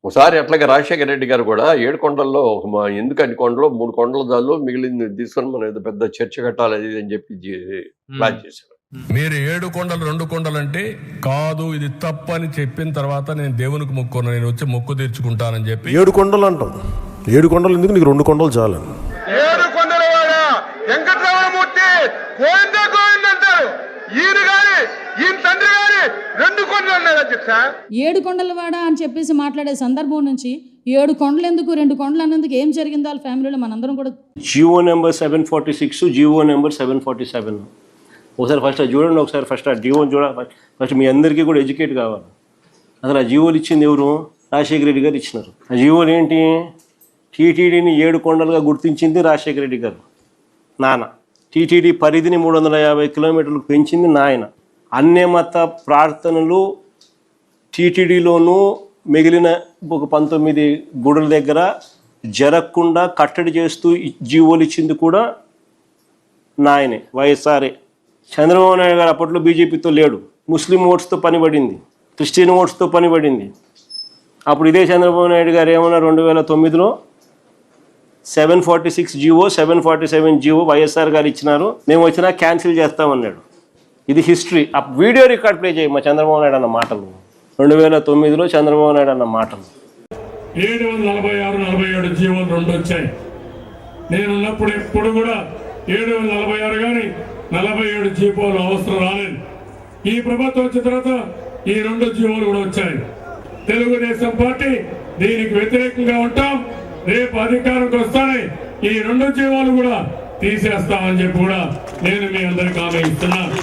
ఒకసారి అట్లాగే రాజశేఖర రెడ్డి గారు కూడా 7 కొండల్లో ఎందుకు అన్ని కొండలు 3 కొండల దాల్లో మిగిలింది తీసుకొని మనం ఏదో పెద్ద చర్చ కట్టాలి అది అని చెప్పి ప్లాన్ చేశారు. మీరు 7 కొండలు 2 కొండలు అంటే కాదు, ఇది తప్పు అని చెప్పిన తర్వాత నేను దేవునికి మొక్కున్నాను, నేను వచ్చి మొక్కు తీర్చుకుంటానని చెప్పి 7 కొండలు అంటాం. 7 కొండలు ఎందుకు, నీకు 2 కొండలు చాలు. 7 కొండల వాడ వెంకటరామమూర్తి గోవింద గోవింద అంటారు. ఈయన గారి ఈయన తండ్రి గారి 2 కొండలు అన్నారు అధ్యక్ష. 7 కొండల వాడ అని చెప్పేసి మాట్లాడే సందర్భం నుంచి 7 కొండలు ఎందుకు 2 కొండలు అన్నందుకు ఏం జరిగిందో వాళ్ళ ఫ్యామిలీలో మనందరం కూడా. Jio number 746, Jio number 747. ఒకసారి ఫస్ట్ అది చూడండి, ఒకసారి ఫస్ట్ ఆ జియోని చూడాలి. ఫస్ట్ మీ అందరికీ కూడా ఎడ్యుకేట్ కావాలి. అసలు ఆ జియోలు ఇచ్చింది ఎవరు? రాజశేఖర రెడ్డి గారు ఇచ్చినారు. ఆ జియోలు ఏంటి? టీటీడీని 7 కొండలుగా గుర్తించింది రాజశేఖర రెడ్డి గారు నాన్న. టీటీడీ పరిధిని 350 కిలోమీటర్లకు పెంచింది నాయన. అన్య మత ప్రార్థనలు టీటీడీలోనూ మిగిలిన ఒక 19 గుడుల దగ్గర జరగకుండా కట్టడి చేస్తూ జీవోలు ఇచ్చింది కూడా నాయనే, వైఎస్ఆర్ఏ. చంద్రబాబు నాయుడు గారు అప్పట్లో బీజేపీతో లేడు, ముస్లిం ఓట్స్తో పనిపడింది, క్రిస్టియన్ ఓట్స్తో పనిపడింది. అప్పుడు ఇదే చంద్రబాబు నాయుడు గారు ఏమన్నా 2009లో 746 జియో 747 జియో వైఎస్ఆర్ గారు ఇచ్చినారు, మేము వచ్చినా క్యాన్సిల్ చేస్తామన్నాడు. ఇది హిస్టరీ. ఆ వీడియో రికార్డ్ ప్లే చేయి మా చంద్రబాబు నాయుడు అన్న మాటలు, 2009లో చంద్రబాబు నాయుడు అన్న మాటలు. 746, 47 జీవోలు 2 వచ్చాయి. నేనున్నప్పుడు ఎప్పుడు కూడా 746 కానీ 47 జీవోలు అవసరం రాలేదు. ఈ ప్రభుత్వం వచ్చిన తర్వాత ఈ 2 జీవోలు కూడా వచ్చాయి. తెలుగుదేశం పార్టీ దీనికి వ్యతిరేకంగా ఉంటాం. రేపు అధికారంకి వస్తానే ఈ 2 జీవోలు కూడా తీసేస్తామని చెప్పి కూడా నేను మీ అందరికీ హామీ ఇస్తున్నాను.